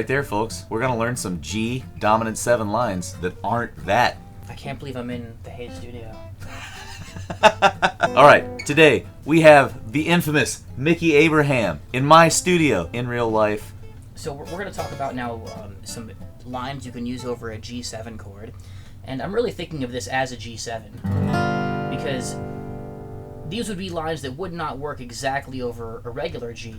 right there, folks. We're going to learn some G dominant 7 lines that aren't that. I can't believe I'm in the Hayes studio. All right, today we have the infamous Mickey Abraham in my studio in real life. So we're going to talk about now some lines you can use over a G7 chord. And I'm really thinking of this as a G7 because these would be lines that would not work exactly over a regular G.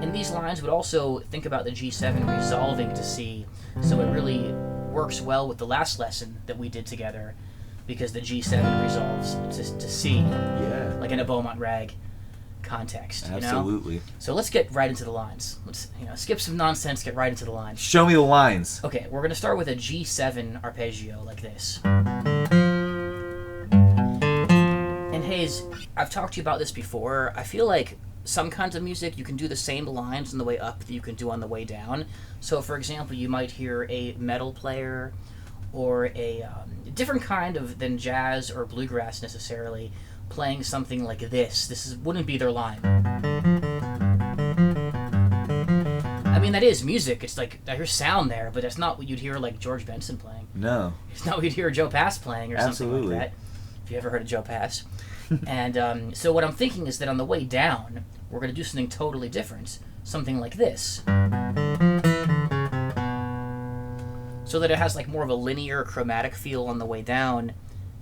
And these lines would also think about the G7 resolving to C, so it really works well with the last lesson that we did together because the G7 resolves to C, like in a Beaumont rag context. Absolutely. You know? So let's get right into the lines. Let's skip some nonsense, get right into the lines. Show me the lines. Okay, we're going to start with a G7 arpeggio like this. And Hayes, I've talked to you about this before. I feel like some kinds of music, you can do the same lines on the way up that you can do on the way down. So, for example, you might hear a metal player or a different kind of than jazz or bluegrass necessarily playing something like this. This wouldn't be their line. I mean, that is music. It's like, I hear sound there, but that's not what you'd hear like George Benson playing. No. It's not what you'd hear Joe Pass playing or something like that. If you ever heard of Joe Pass. And so what I'm thinking is that on the way down, we're going to do something totally different. Something like this. So that it has like more of a linear chromatic feel on the way down,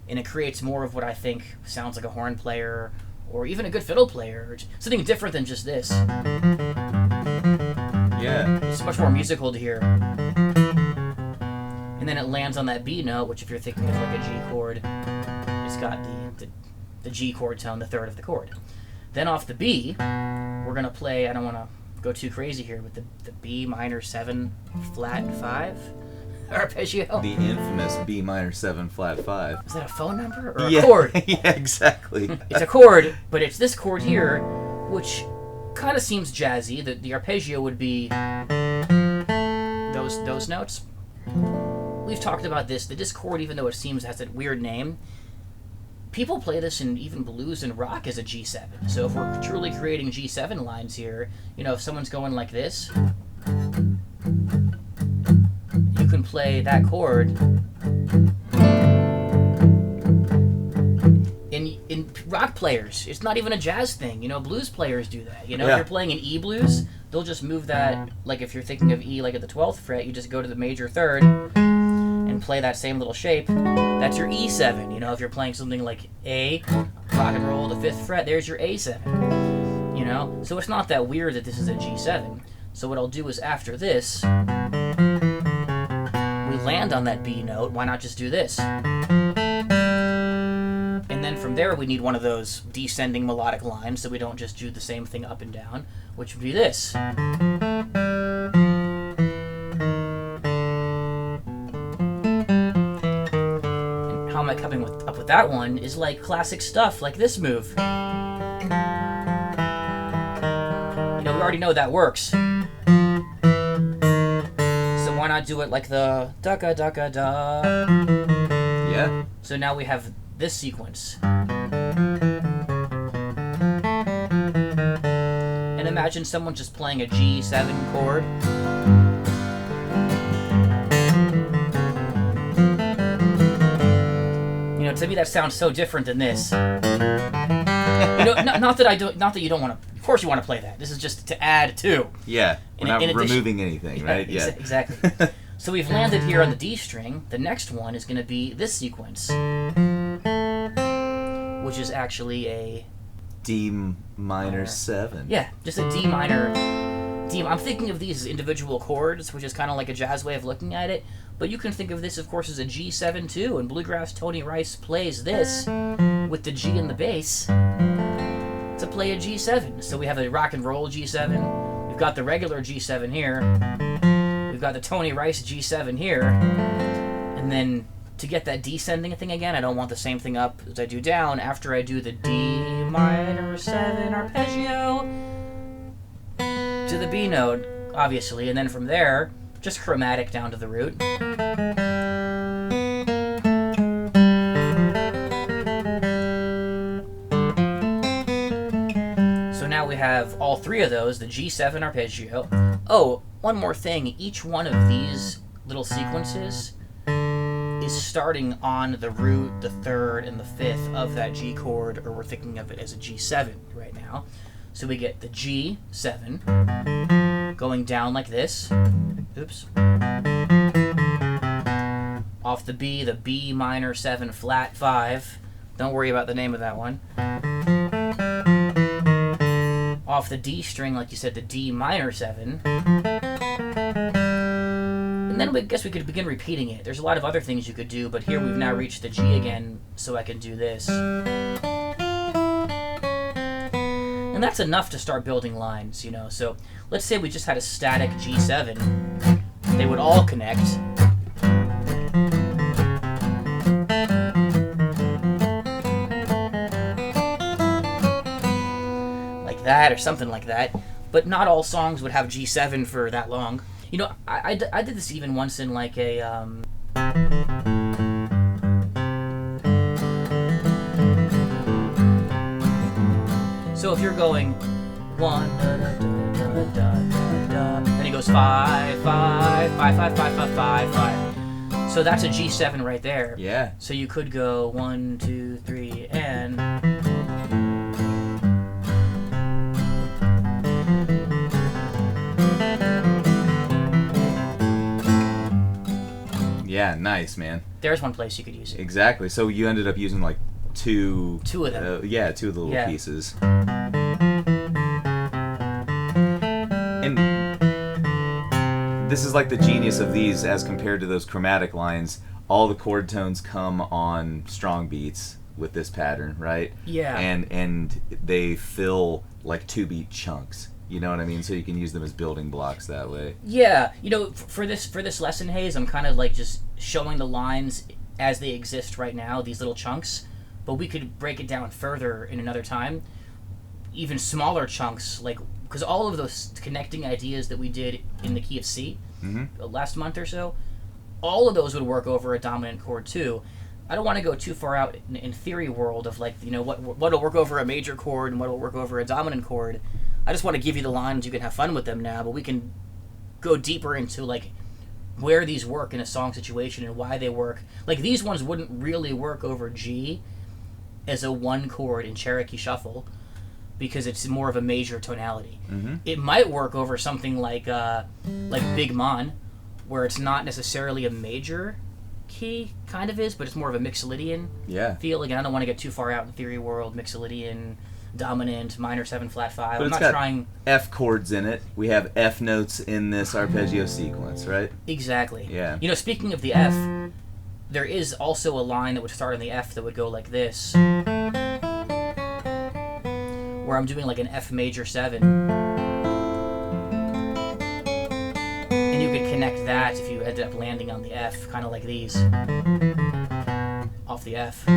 and it creates more of what I think sounds like a horn player, or even a good fiddle player, or something different than just this. Yeah. It's much more musical to hear. And then it lands on that B note, which if you're thinking of like a G chord, it's got the G chord tone, the third of the chord. Then off the B, we're going to play, I don't want to go too crazy here, but the B minor 7 flat 5 arpeggio. The infamous B minor 7 flat 5. Is that a phone number or a chord? Yeah, exactly. It's a chord, but it's this chord here, which kind of seems jazzy. The arpeggio would be those notes. We've talked about this, that this chord, even though it seems it has that weird name, people play this in even blues and rock as a G7. So if we're truly creating G7 lines here, if someone's going like this, you can play that chord. In rock players, it's not even a jazz thing. Blues players do that. If you're playing an E blues, they'll just move that, like if you're thinking of E like at the 12th fret, you just go to the major third and play that same little shape. That's your E7. If you're playing something like A, rock and roll the 5th fret, there's your A7. So it's not that weird that this is a G7. So what I'll do is after this, we land on that B note. Why not just do this? And then from there we need one of those descending melodic lines so we don't just do the same thing up and down, which would be this. How am I coming up with that one is like classic stuff, like this move. We already know that works. So why not do it like the da-ga-da-ga-da? Yeah. So now we have this sequence. And imagine someone just playing a G7 chord. To me that sounds so different than this. Not that you don't want to. Of course you want to play that. This is just to add to. Yeah. We're not removing anything, right? Yeah. Exactly. So we've landed here on the D string. The next one is going to be this sequence, which is actually a D minor 7. Yeah, just a D minor. I'm thinking of these as individual chords, which is kind of like a jazz way of looking at it. But you can think of this, of course, as a G7 too. And Bluegrass Tony Rice plays this with the G and the bass to play a G7. So we have a rock and roll G7. We've got the regular G7 here. We've got the Tony Rice G7 here. And then to get that descending thing again, I don't want the same thing up as I do down. After I do the D minor 7 arpeggio to the B note, obviously, and then from there, just chromatic down to the root. So now we have all three of those, the G7 arpeggio, Oh, one more thing. Each one of these little sequences is starting on the root, the third, and the fifth of that G chord, or we're thinking of it as a G7 right now. So we get the G7 going down like this. Oops. Off the B minor 7 flat 5. Don't worry about the name of that one. Off the D string, like you said, the D minor 7. And then I guess we could begin repeating it. There's a lot of other things you could do, but here we've now reached the G again, so I can do this. And that's enough to start building lines, you know. So let's say we just had a static G7. They would all connect. Like that, or something like that. But not all songs would have G7 for that long. You know, I did this even once in like a... So if you're going 1, da, da, da, da, da, da, then it goes 5, 5, 5, 5, 5, 5, 5, 5. So that's a G7 right there. Yeah. So you could go 1, 2, 3, and... Yeah, nice, man. There's one place you could use it. Exactly. So you ended up using like two of them. Yeah, two of the little pieces. And this is like the genius of these as compared to those chromatic lines. All the chord tones come on strong beats with this pattern, right? Yeah. And they fill like 2-beat chunks. You know what I mean? So you can use them as building blocks that way. Yeah, you know, for this lesson, Hayes, I'm kind of like just showing the lines as they exist right now, these little chunks. But we could break it down further in another time. Even smaller chunks, like, because all of those connecting ideas that we did in the key of C last month or so, all of those would work over a dominant chord too. I don't want to go too far out in theory world of like, you know, what'll work over a major chord and what'll work over a dominant chord. I just want to give you the lines, you can have fun with them now, but we can go deeper into like where these work in a song situation and why they work. Like these ones wouldn't really work over G as a 1 chord in Cherokee Shuffle because it's more of a major tonality. It might work over something like Big Mon, where it's not necessarily a major key, kind of is, but it's more of a Mixolydian feel. Again, I don't want to get too far out in theory world, Mixolydian, dominant, minor 7 flat 5. But I'm it's not got trying F chords in it. We have F notes in this arpeggio sequence, right? exactly. Yeah. You know, speaking of the F, there is also a line that would start on the F that would go like this, where I'm doing like an F major 7. And you could connect that if you ended up landing on the F, kind of like these, off the F.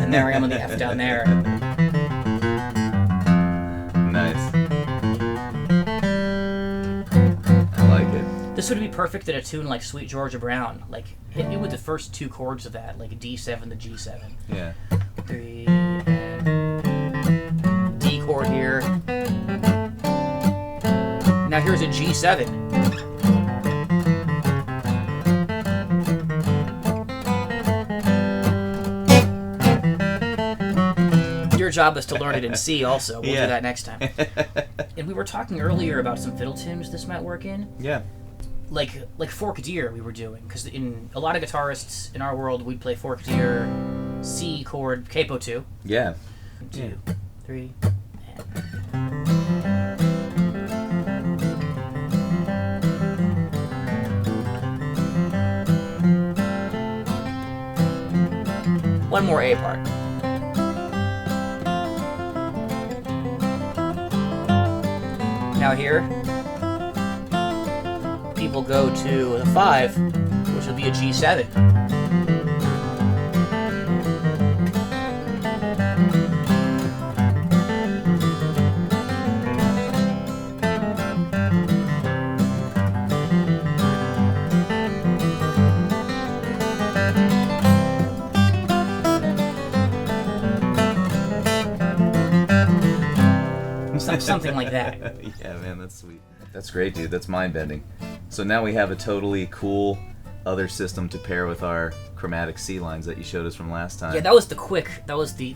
And there I am on the F down there. Nice. I like it. This would be perfect in a tune like Sweet Georgia Brown. Like, hit me with the first 2 chords of that, like D7 to G7. Yeah. 3, and D chord here. Now here's a G7. Your job is to learn it in C also. We'll do that next time. And we were talking earlier about some fiddle tunes this might work in. Yeah. Like Forked Deer we were doing, because in a lot of guitarists in our world we'd play Forked Deer, C chord, capo 2. Yeah. 2, 3, and... one more A part. Now here, people go to the 5, which will be a G7. something like that. Yeah, man, that's sweet. That's great, dude. That's mind-bending. So now we have a totally cool other system to pair with our chromatic C lines that you showed us from last time. Yeah, that was the quick. That was the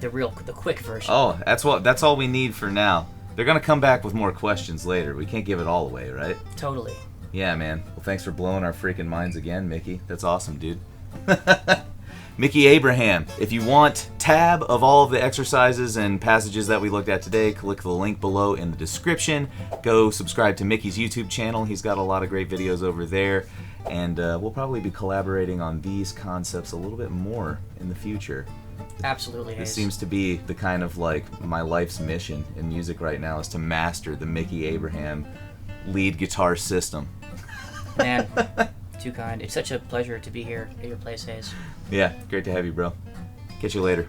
quick version. Oh, that's all we need for now. They're gonna come back with more questions later. We can't give it all away, right? Totally. Yeah, man. Well, thanks for blowing our freaking minds again, Mickey. That's awesome, dude. Mickey Abraham. If you want tab of all of the exercises and passages that we looked at today, click the link below in the description. Go subscribe to Mickey's YouTube channel. He's got a lot of great videos over there. And we'll probably be collaborating on these concepts a little bit more in the future. Absolutely. This seems to be the kind of like my life's mission in music right now is to master the Mickey Abraham lead guitar system. Man, too kind. It's such a pleasure to be here at your place, Hayes. Yeah, great to have you, bro. Catch you later.